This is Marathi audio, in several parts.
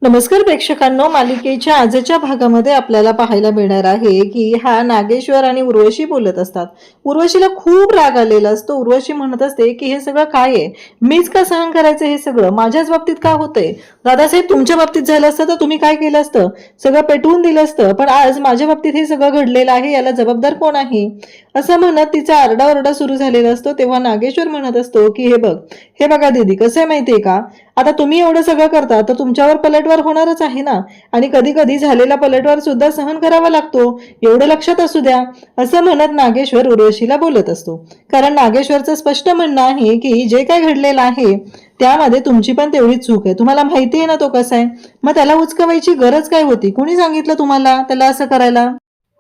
नमस्कार प्रेक्षकांनो, मालिकेच्या आजच्या भागामध्ये आपल्याला पाहायला मिळणार आहे की हा नागेश्वर आणि उर्वशी बोलत असतात. उर्वशीला खूप राग आलेला असतो. उर्वशी म्हणत असते की हे सगळं काय आहे, मीच का सहन करायचं, हे सगळं माझ्याच बाबतीत का होतंय. दादासाहेब, तुमच्या बाबतीत झालं असतं तर तुम्ही काय केलं असतं, सगळं पेटवून दिलं असतं, पण आज माझ्या बाबतीत हे सगळं घडलेलं आहे, याला जबाबदार कोण आहे, असं म्हणत तिचा आरडाओरडा सुरू झालेला असतो. तेव्हा नागेश्वर म्हणत असतो की हे बघा दीदी, कसं आहे माहितीये का, आता तुम्ही एवढं सगळं करता तर तुमच्यावर पलटवार होणारच आहे ना, आणि कधी कधी झालेला पलटवार सुद्धा सहन करावा लागतो, एवढं लक्षात असू द्या, असं म्हणत नागेश्वर उर्वशीला बोलत असतो. कारण नागेश्वरचं स्पष्ट म्हणणं आहे की जे काय घडलेलं आहे त्यामध्ये तुमची पण तेवढीच चूक आहे. तुम्हाला माहिती आहे ना तो कसा आहे, मग त्याला उचकवायची गरज काय होती, कोणी सांगितलं तुम्हाला त्याला असं करायला.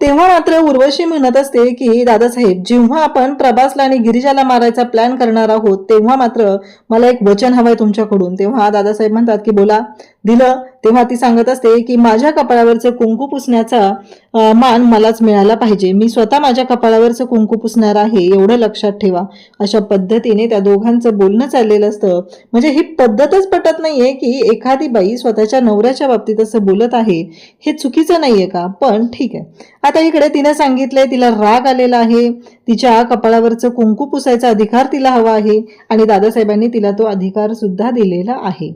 तेव्हा मात्र उर्वशी म्हणत असते की दादासाहेब, जेव्हा आपण प्रभासला आणि गिरिजाला मारायचा प्लॅन करणार आहोत तेव्हा मात्र मला एक वचन हवंय तुमच्याकडून. तेव्हा दादासाहेब म्हणतात की बोला. दिलं. तेव्हा ती सांगत असते की माझ्या कपाळावरचं कुंकू पुसण्याचा मान मलाच मिळाला पाहिजे, मी स्वतः माझ्या कपाळावरचं कुंकू पुसणार आहे, एवढं लक्षात ठेवा. अशा पद्धतीने त्या दोघांचं बोलणं चाललेलं असतं. म्हणजे ही पद्धतच पटत नाहीये की एखादी बाई स्वतःच्या नवऱ्याच्या बाबतीत असं बोलत आहे, हे चुकीचं नाहीये का, पण ठीक आहे. आता इकडे तिने सांगितलंय, तिला राग आलेला आहे, तिच्या कपाळावरचं कुंकू पुसायचा अधिकार तिला हवा आहे आणि दादासाहेबांनी तिला तो अधिकार सुद्धा दिलेला आहे.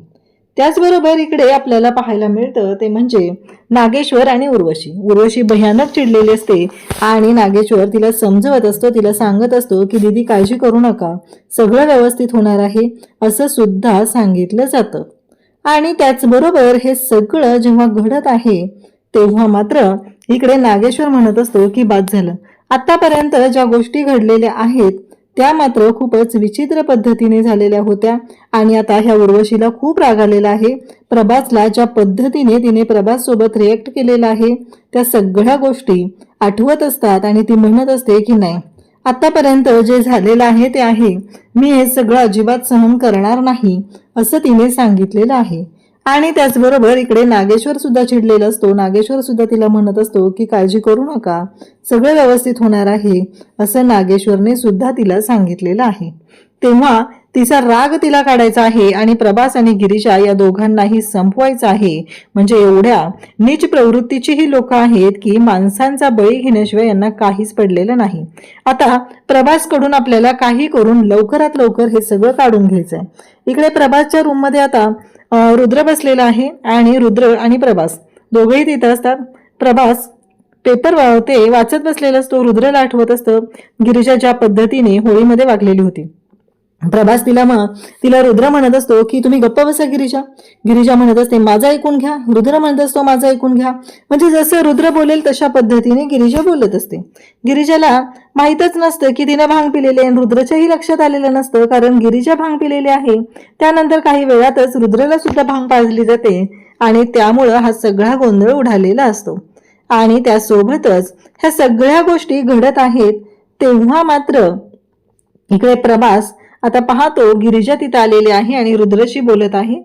त्याचबरोबर इकडे आपल्याला पाहायला मिळतं ते म्हणजे नागेश्वर आणि उर्वशी भयानक चिडलेली असते आणि नागेश्वर तिला समजवत असतो, तिला सांगत असतो की दीदी काळजी करू नका, सगळं व्यवस्थित होणार आहे, असं सुद्धा सांगितलं जातं. आणि त्याचबरोबर हे सगळं जेव्हा घडत आहे तेव्हा मात्र इकडे नागेश्वर म्हणत असतो की बाद झालं, आतापर्यंत ज्या गोष्टी घडलेल्या आहेत त्या मात्र खूपच विचित्र पद्धतीने झालेल्या होत्या आणि आता ह्या उर्वशीला खूप राग आलेला आहे. प्रभासला ज्या पद्धतीने तिने प्रभास सोबत रिएक्ट केलेला आहे त्या सगळ्या गोष्टी आठवत असतात आणि ती म्हणत असते की नाही, आतापर्यंत जे झालेलं आहे ते आहे, मी हे सगळं अजिबात सहन करणार नाही, असं तिने सांगितलेलं आहे. आणि त्याचबरोबर इकडे नागेश्वर सुद्धा चिडलेला असतो. नागेश्वर सुद्धा तिला म्हणत असतो की काळजी करू नका, सगळं व्यवस्थित होणार आहे, असं नागेश्वरने सुद्धा तिला सांगितलेलं आहे. तेव्हा तिचा राग तिला काढायचा आहे आणि प्रभास आणि गिरीजा या दोघांनाही संपवायचं आहे. म्हणजे एवढ्या नीच प्रवृत्तीची ही लोक आहेत की माणसांचा बळी घेण्याशिवाय यांना काहीच पडलेलं नाही. आता प्रभास कडून आपल्याला काही करून लवकरात लवकर हे सगळं काढून घ्यायचंय. इकडे प्रभासच्या रूम मध्ये आता रुद्र बसलेला आहे आणि रुद्र आणि प्रभास दोघेही तिथं असतात. प्रभास पेपर ते वाचत बसलेला असतो. रुद्रला आठवत असतं गिरीजा ज्या पद्धतीने होळीमध्ये वागलेली होती. प्रभास तिला रुद्र म्हणत असतो की तुम्ही गप्प बसा गिरीजा. गिरीजा म्हणत असते माझं ऐकून घ्या. रुद्र म्हणत असतो माझं ऐकून घ्या. म्हणजे जसं रुद्र बोलेल तशा पद्धतीने गिरीजा बोलत असते. गिरीजाला माहीतच नसतं की तिने भांग पिलेले आणि रुद्रच्याही लक्षात आलेलं नसतं, कारण गिरीजा भांग पिलेली आहे. त्यानंतर काही वेळातच रुद्रला सुद्धा भांग पाजली जाते आणि त्यामुळं हा सगळा गोंधळ उडालेला असतो. आणि त्यासोबतच ह्या सगळ्या गोष्टी घडत आहेत तेव्हा मात्र इकडे प्रभास आता पाहतो गिरिजा तिथं आलेली आहे आणि रुद्रशी बोलत आहे.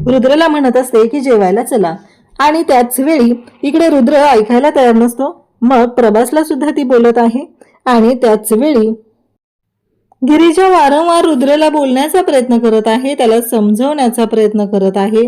रुद्रला म्हणत असते की जेवायला चला, आणि त्याच वेळी इकडे रुद्र ऐकायला तयार नसतो. मग प्रभासला सुद्धा ती बोलत आहे आणि त्याच वेळी गिरिजा वारंवार रुद्रला बोलण्याचा प्रयत्न करत आहे, त्याला समजवण्याचा प्रयत्न करत आहे,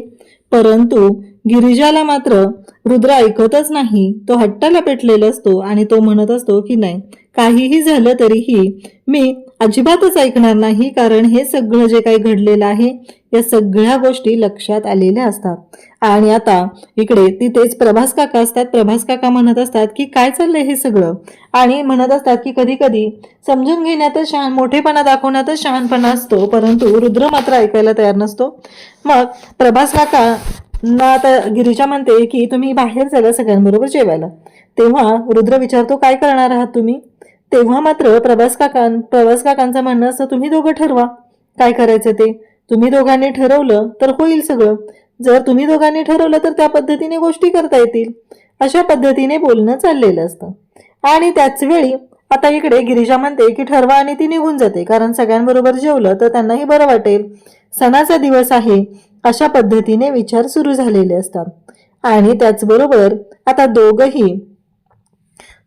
परंतु गिरिजाला मात्र रुद्र ऐकतच नाही. तो हट्टाला पेटलेला असतो आणि तो म्हणत असतो की नाही, काहीही झालं तरीही मी अजिबातच ऐकणार नाही, कारण हे सगळं जे काही घडलेलं आहे या सगळ्या गोष्टी लक्षात आलेल्या असतात. आणि आता इकडे तिथेच प्रभास काका असतात. प्रभास काका म्हणत असतात की काय चाललंय हे सगळं, आणि म्हणत असतात की कधी कधी समजून घेण्यातच मोठेपणा दाखवण्यातच शहाणपणा असतो, परंतु रुद्र मात्र ऐकायला तयार नसतो. मग प्रभास काका ना आता गिरिजा म्हणते की तुम्ही बाहेर चला सगळ्यांबरोबर जेवायला. तेव्हा रुद्र विचारतो काय करणार आहात तुम्ही. तेव्हा मात्र प्रभास काकांचं म्हणणं असतं तुम्ही दोघं ठरवा काय करायचं ते, तुम्ही दोघांनी ठरवलं तर होईल सगळं, जर तुम्ही दोघांनी ठरवलं तर त्या पद्धतीने गोष्टी करता येतील. अशा पद्धतीने बोलणं चाललेलं असतं. आणि त्याच वेळी आता इकडे गिरिजा म्हणते की ठरवा आणि ती निघून जाते, कारण सगळ्यांबरोबर जेवलं तर त्यांनाही बरं वाटेल, सणाचा दिवस आहे, अशा पद्धतीने विचार सुरू झालेले असतात. आणि त्याचबरोबर आता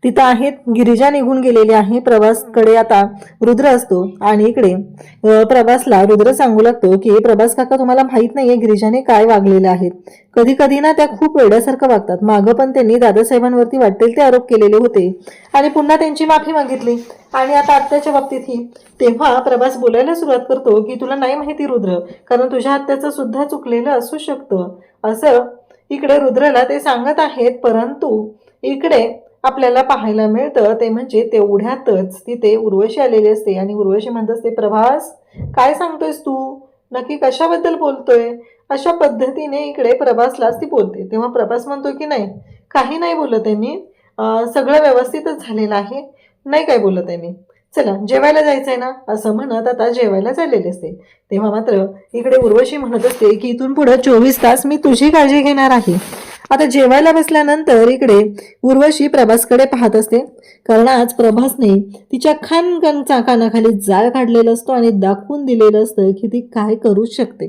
तिथं आहेत गिरिजा निघून गेलेली आहे. प्रभासकडे आता रुद्र असतो आणि इकडे प्रभासला रुद्र सांगू लागतो की प्रभास काका, तुम्हाला माहित नाहीये गिरिजाने काय वागलेले आहेत. कधी कधी ना त्या खूप वेड्यासारखं वागतात. मागं पण त्यांनी दादासाहेबांवरती वाटेल ते आरोप केलेले होते आणि पुन्हा त्यांची माफी मागितली आणि आता आत्याच्या बाबतीतही. तेव्हा प्रभास बोलायला सुरुवात करतो की तुला नाही माहिती रुद्र, कारण तुझ्या आत्याचं सुद्धा चुकलेलं असू शकतं असं इकडे रुद्रला ते सांगत आहेत. परंतु इकडे आपल्याला पाहायला मिळतं ते म्हणजे तेवढ्यातच तिथे उर्वशी आलेली असते आणि उर्वशी म्हणत असते, प्रभास काय सांगतोयस तू, नक्की कशाबद्दल बोलतोय. अशा पद्धतीने इकडे प्रभासलाच ती बोलते. तेव्हा प्रभास म्हणतो की नाही, काही नाही बोलत आहे मी, सगळं व्यवस्थितच झालेलं आहे, नाही काय बोलत आहे मी, चला जेवायला जायचंय ना, असं म्हणत आता जेवायला चाललेले असते. तेव्हा मात्र इकडे उर्वशी म्हणत असते की इथून पुढे 24 तास मी तुझी काळजी घेणार आहे. आता जेवायला बसल्यानंतर इकडे उर्वशी प्रभासकडे पाहत असते, कारण आज प्रभासने तिच्या कानाखाली जाळ काढलेला असतो आणि दाखवून दिलेलं असतं की ती काय करू शकते.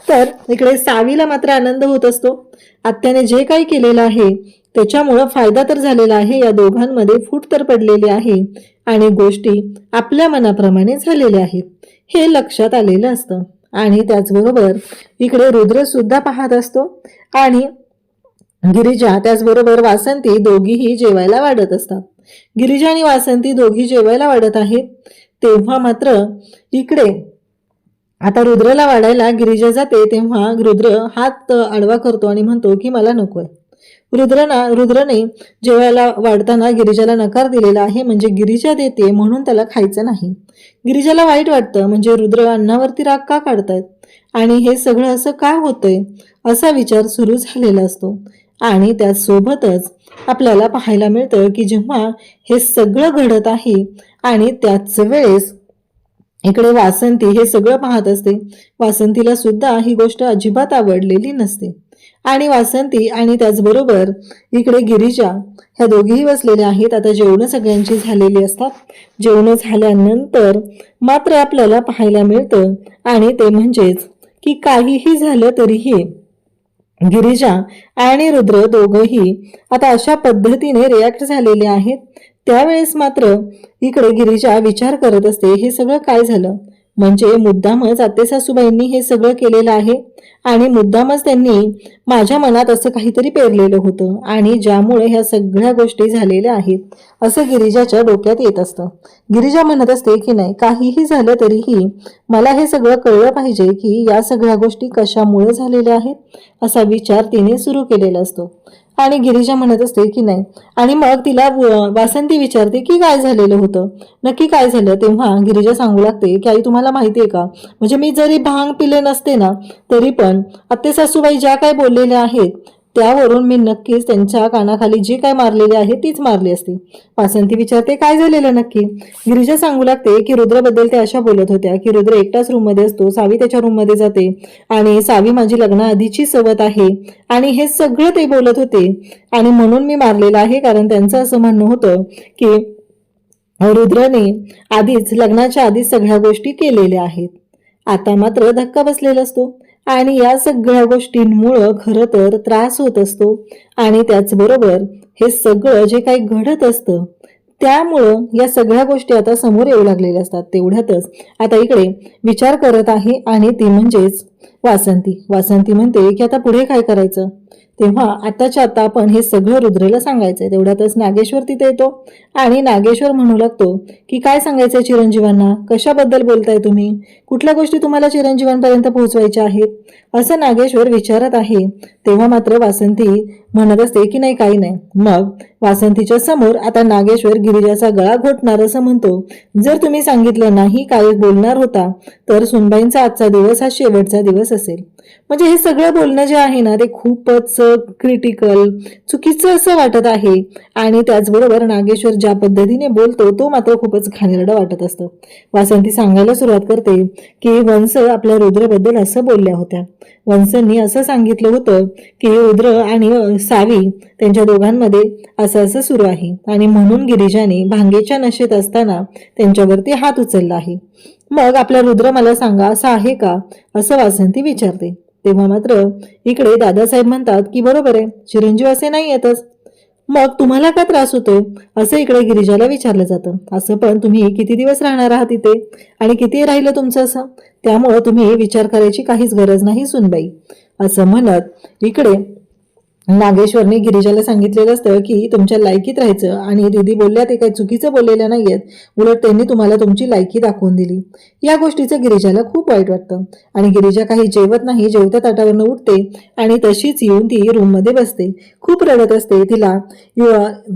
तर इकडे सावीला मात्र आनंद होत असतो. आत्याने जे काही केलेलं आहे त्याच्यामुळं फायदा तर झालेला आहे, या दोघांमध्ये फूट तर पडलेली आहे आणि गोष्टी आपल्या मनाप्रमाणे झालेल्या आहेत हे लक्षात आलेलं असतं. आणि त्याचबरोबर इकडे रुद्र सुद्धा पाहत असतो आणि गिरिजा त्याचबरोबर वासंती दोघीही जेवायला वाढत असतात. गिरिजा आणि वासंती दोघी जेवायला वाढत आहेत. तेव्हा मात्र इकडे आता रुद्रला वाढायला गिरिजा जाते. तेव्हा रुद्र हात आडवा करतो आणि म्हणतो की मला नकोय. रुद्रने जेवायला वाढताना गिरिजाला नकार दिलेला आहे, म्हणजे गिरिजा देते म्हणून त्याला खायचं नाही. गिरिजाला वाईट वाटतं, म्हणजे रुद्र अन्नावरती राग का काढतायत आणि हे सगळं असं काय होतंय असा विचार सुरू झालेला असतो. आणि त्याचसोबतच आपल्याला पाहायला मिळतं की जेव्हा हे सगळं घडत आहे आणि त्याच वेळेस इकडे वासंती हे सगळं पाहत असते. वासंतीला सुद्धा ही गोष्ट अजिबात आवडलेली नसते आणि वासंती आणि त्याचबरोबर इकडे गिरिजा ह्या दोघीही बसलेल्या आहेत. आता जेवणं सगळ्यांची झालेली असतात. जेवणं झाल्यानंतर मात्र आपल्याला पाहायला मिळतं आणि ते म्हणजेच की काहीही झालं तरीही गिरिजा आणि रुद्र दोघंही आता अशा पद्धतीने रिॲक्ट झालेले आहेत. त्यावेळेस मात्र इकडे गिरिजा विचार करत असते, हे सगळं काय झालं, म्हणजे मुद्दामच आत्तेसासूबाईंनी हे सगळं केलेलं आहे आणि मुद्दामच त्यांनी माझ्या मनात असं काहीतरी पेरलेलं होतं आणि ज्यामुळे ह्या सगळ्या गोष्टी झालेल्या आहेत असं गिरिजाच्या डोक्यात येत असतं. गिरिजा म्हणत असते की नाही, काहीही झालं तरीही मला हे सगळं कळलं पाहिजे की या सगळ्या गोष्टी कशामुळे झालेल्या आहेत असा विचार तिने सुरू केलेला असतो. आणि गिरिजा म्हणत असते की नाही, आणि मग तिला वासंती विचारते की काय झालेलं होतं, नक्की काय झालं. तेव्हा गिरिजा सांगू लागते की आई तुम्हाला माहितीये का, म्हणजे मी जरी भांग पिले नसते ना तरी पण आत्ते सासूबाई ज्या काय बोललेल्या आहेत त्यावरून मी नक्कीच त्यांच्या कानाखाली जी काय मारलेली आहे तीच मारली असती. वासंती विचारते काय झालेलं नक्की. गिरिजा सांगू लागते की रुद्रबद्दल ते अशा बोलत होत्या की रुद्र एकटाच रूममध्ये असतो, सावी त्याच्या रूममध्ये जाते आणि सावी माझी लग्नाआधीची सवत आहे आणि हे सगळं ते बोलत होते आणि म्हणून मी मारलेलं आहे, कारण त्यांचं असं म्हणणं होतं की रुद्रने लग्नाच्या आधीच सगळ्या गोष्टी केलेल्या आहेत. आता मात्र धक्का बसलेला असतो आणि या सगळ्या गोष्टींमुळं खरं तर त्रास होत असतो आणि त्याचबरोबर हे सगळं जे काही घडत असतं त्यामुळं या सगळ्या गोष्टी आता समोर येऊ लागलेल्या असतात. तेवढ्यातच आता इकडे विचार करत आहे आणि ती म्हणजेच वासंती म्हणते की आता पुढे काय करायचं. तेव्हा आताच्या आता आपण हे सगळं रुद्रला सांगायचंय. तेवढ्यातच नागेश्वर तिथे येतो आणि नागेश्वर म्हणू लागतो की काय सांगायचंय चिरंजीवांना, कशाबद्दल बोलताय तुम्ही, कुठल्या गोष्टी तुम्हाला चिरंजीवांपर्यंत पोहोचवायच्या आहेत असं नागेश्वर विचारत आहे. तेव्हा मात्र वासंती म्हणत असते की नाही काही नाही. मग वासंतीच्या समोर आता नागेश्वर गिरिजाचा गळा घोटणार असं म्हणतो, जर तुम्ही सांगितलं नाही काय बोलणार होता तर सुनबाईंचा आजचा दिवस हा शेवटचा दिवस असेल. म्हणजे हे सगळं बोलणं जे आहे ना ते खूपच क्रिटिकल चुकीचं असं वाटत आहे आणि त्याचबरोबर नागेश्वर ज्या पद्धतीने बोलतो तो मात्र खूपच घाणेरडा वाटत असतो. वासंती सांगायला सुरुवात करते की वंश आपल्या रुद्रबद्दल असं बोलल्या होत्या. वंशांनी असं सांगितलं होतं की रुद्र आणि सावी त्यांच्या दोघांमध्ये असं सुरू आहे आणि म्हणून गिरिजाने भांगेच्या नशेत असताना त्यांच्यावरती हात उचलला आहे. मग आपला रुद्र मला सांगा असं आहे का असं वासंती विचारते. तेव्हा मात्र इकडे दादासाहेब म्हणतात की बरोबर आहे, चिरंजीव असे नाही येतच. मग तुम्हाला काय त्रास होतोय असं इकडे गिरिजाला विचारलं जातं. असं पण तुम्ही किती दिवस राहणार आहात इथे आणि किती राहिलं तुमचं असं, त्यामुळं तुम्ही विचार करायची काहीच गरज नाही सुनबाई, असं म्हणत इकडे नागेश्वरने गिरिजाला सांगितलेलं असतं की तुमच्या लायकीत राहायचं आणि दीदी बोलल्या ते काही चुकीचं बोललेल्या नाहीयेत, उलट त्यांनी तुम्हाला तुमची लायकी दाखवून दिली. या गोष्टीचं गिरिजाला खूप वाईट वाटतं आणि गिरिजा काही जेवत नाही, जेवत्या ताटावरनं उठते आणि तशीच येऊन ती रूममध्ये बसते. खूप रडत असते. तिला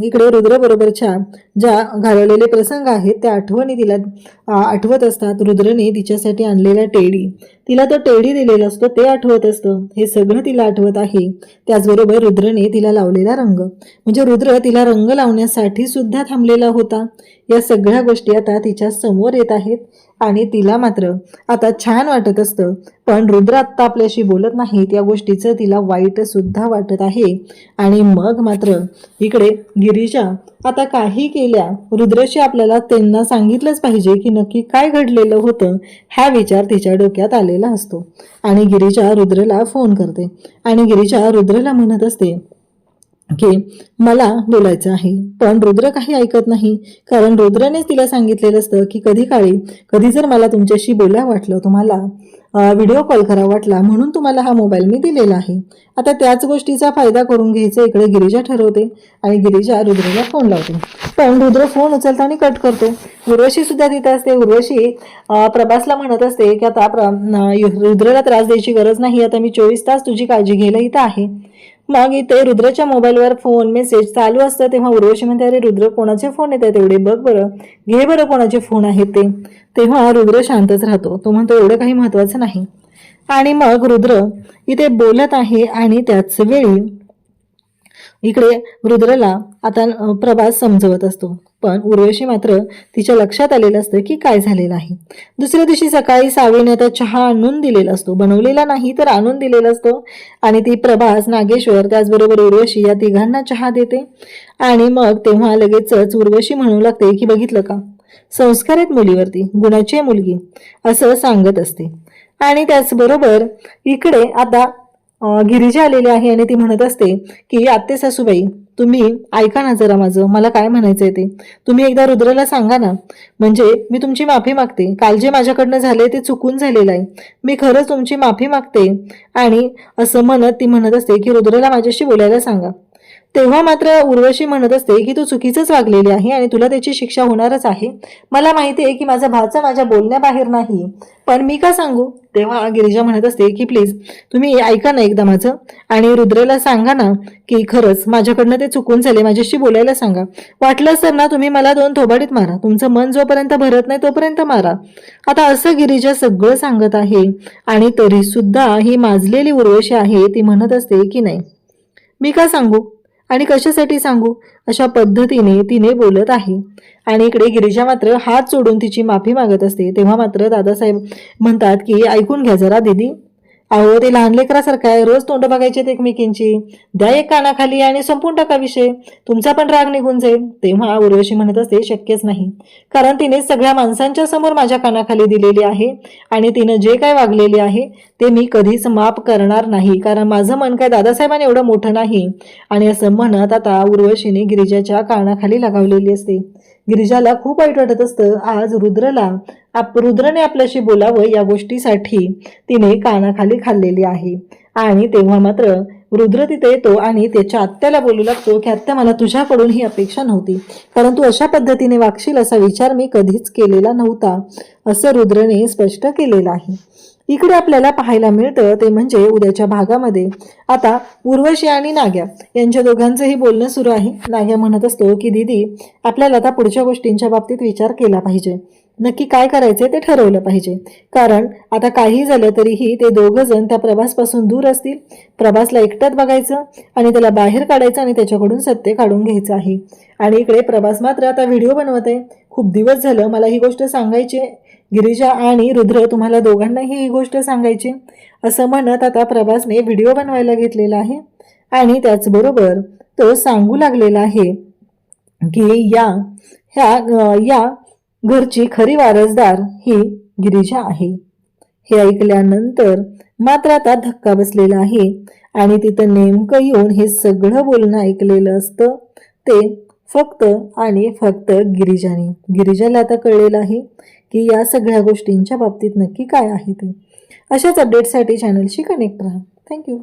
इकडे रुद्र बरोबरच्या ज्या घालवलेले प्रसंग आहेत त्या आठवणी तिला आठवत असतात. रुद्रने तिच्यासाठी आणलेला टेडी, तिला तो टेडी दिलेला असतो ते आठवत असतं. हे सगळं तिला आठवत आहे. त्याचबरोबर रुद्रने तिला लावलेला रंग, म्हणजे रुद्र तिला रंग लावण्यासाठी सुद्धा थांबलेला होता. या सगळ्या गोष्टी आता तिच्या समोर येत आहेत आणि तिला मात्र आता छान वाटत असतं. पण रुद्र आत्ता आपल्याशी बोलत नाही, त्या गोष्टीचं तिला वाईट सुद्धा वाटत आहे. आणि मग मात्र इकडे गिरिजा आता काही केल्या, रुद्रशी आपल्याला त्यांना सांगितलंच पाहिजे की नक्की काय घडलेलं होतं, हा विचार तिच्या डोक्यात आलेला असतो. आणि गिरिजा रुद्रला फोन करते आणि गिरिजा रुद्रला म्हणत असते की मला बोलायचं आहे. पण रुद्र काही ऐकत नाही, कारण रुद्रनेच तिला सांगितलेलं असतं की कधी जर मला तुमच्याशी बोलायला वाटलं, तुम्हाला व्हिडिओ कॉल करावा वाटला, म्हणून तुम्हाला हा मोबाईल मी दिलेला आहे. आता त्याच गोष्टीचा फायदा करून घ्यायचा इकडे गिरिजा ठरवते आणि गिरिजा रुद्रला फोन लावते. पण रुद्र फोन उचलता आणि कट करतो. उर्वशी सुद्धा तिथे असते. उर्वशी प्रभासला म्हणत असते की आता रुद्रला त्रास द्यायची गरज नाही, आता मी 24 तास तुझी काळजी घ्यायला इथं आहे. मग इथे रुद्रच्या मोबाईलवर फोन मेसेज चालू असतं. तेव्हा उर्वशी म्हणते, अरे रुद्र कोणाचे फोन येतात एवढे, बघ बरं, घे बरं कोणाचे फोन आहेत ते. तेव्हा रुद्र शांतच राहतो. तो म्हणतो एवढं काही महत्वाचं नाही. आणि मग रुद्र इथे बोलत आहे आणि त्याच वेळी इकडे रुद्रला आता प्रभास समजवत असतो. पण उर्वशी मात्र तिच्या लक्षात आलेलं असतं की काय झालेलं आहे. दुसऱ्या दिवशी सकाळी सावीने आता चहा आणून दिलेला असतो, बनवलेला नाही तर आणून दिलेला असतो. आणि ती प्रभास, नागेश्वर त्याचबरोबर उर्वशी या तिघांना चहा देते. आणि मग तेव्हा लगेचच उर्वशी म्हणू लागते की बघितलं का, संस्कार आहेत मुलीवरती, गुणाची आहे मुलगी, असं सांगत असते. आणि त्याचबरोबर इकडे आता गिरिजा आलेली आहे आणि ती म्हणत असते की आत्ते सासूबाई, तुम्ही ऐका ना जरा माझं, मला काय म्हणायचंय ते तुम्ही एकदा रुद्रला सांगा ना. म्हणजे मी तुमची माफी मागते, काल जे माझ्याकडनं झाले ते चुकून झालेलं आहे, मी खरंच तुमची माफी मागते. आणि असं म्हणत ती म्हणत असते की रुद्रला माझ्याशी बोलायला सांगा. तेव्हा मात्र उर्वशी म्हणत असते की तू चुकीचंच वागलेली आहे आणि तुला त्याची शिक्षा होणारच आहे. मला माहिती आहे की माझा भाचा माझ्या बोलण्याबाहेर नाही, पण मी का सांगू. तेव्हा गिरिजा म्हणत असते की प्लीज तुम्ही ऐका ना एकदा माझं आणि रुद्रला सांगा ना की खरंच माझ्याकडनं ते चुकून झाले, माझ्याशी बोलायला सांगा. वाटलंच तर ना तुम्ही मला 2 थोबाडीत मारा, तुमचं मन जोपर्यंत भरत नाही तोपर्यंत मारा. आता असं गिरिजा सगळं सांगत आहे आणि तरी सुद्धा ही माजलेली उर्वशी आहे, ती म्हणत असते की नाही, मी का सांगू आणि कशासाठी सांगू, अशा पद्धतीने तिने बोलत आहे. आणि इकडे गिरिजा मात्र हात सोडून तिची माफी मागत असते. तेव्हा मात्र दादासाहेब म्हणतात की ऐकून घ्या जरा दीदी, अहो ते लहान लेकरासारखं आहे, रोज तोंड बघायचे एकमेकींची, द्या एक कानाखाली आणि संपून टाका विषय, तुमचा पण राग निघून जाईल. तेव्हा उर्वशी म्हणत असते शक्यच नाही, कारण तिने सगळ्या माणसांच्या समोर माझ्या कानाखाली दिलेली आहे आणि तिनं जे काय वागलेले आहे ते मी कधीच माफ करणार नाही, कारण माझं मन काय दादासाहेबांनी एवढं मोठं नाही. आणि असं म्हणत आता उर्वशीने गिरिजाच्या कानाखाली लगावलेली असते. गिरिजाला खूप वाईट वाटत असतं. आज रुद्रने आपल्याशी बोलावं या गोष्टीसाठी तिने कानाखाली खाल्लेली आहे. आणि तेव्हा मात्र रुद्र तिथे येतो आणि त्याच्या आत्याला बोलू लागतो की आत्या, मला तुझ्याकडून ही अपेक्षा नव्हती, कारण तू अशा पद्धतीने वागशील असा विचार मी कधीच केलेला नव्हता, असं रुद्रने स्पष्ट केलेलं आहे. इकडे आपल्याला पाहायला मिळतं ते म्हणजे उद्याच्या भागामध्ये आता उर्वशी आणि नाग्या यांच्या दोघांचंही बोलणं सुरू आहे. नाग्या म्हणत असतो की दीदी, आपल्याला आता पुढच्या गोष्टींच्या बाबतीत विचार केला पाहिजे, नक्की काय करायचे ते ठरवलं पाहिजे, कारण आता काही झालं तरीही ते दोघं जण त्या प्रभासपासून दूर असतील. प्रभासला एकट्यात बघायचं आणि त्याला बाहेर काढायचं आणि त्याच्याकडून सत्य काढून घ्यायचं आहे. आणि इकडे प्रभास मात्र आता व्हिडिओ बनवत आहे. खूप दिवस झालं मला ही गोष्ट सांगायची, गिरिजा आणि रुद्र तुम्हाला दोघांनाही ही गोष्ट सांगायची, असं म्हणत आता प्रभासने व्हिडिओ बनवायला घेतलेला आहे. आणि त्याचबरोबर तो सांगू लागलेला आहे की या घरची खरी वारसदार ही गिरिजा आहे. हे ऐकल्यानंतर मात्र आता धक्का बसलेला आहे आणि तिथं नेमकं येऊन हे सगळं बोलणं ऐकलेलं असतं ते फक्त आणि फक्त गिरिजाला आता कळलेलं आहे की या सगळ्या गोष्टींच्या बाबतीत नक्की काय आहे ते. अशाच अपडेटसाठी चॅनलशी कनेक्ट राहा. थँक्यू.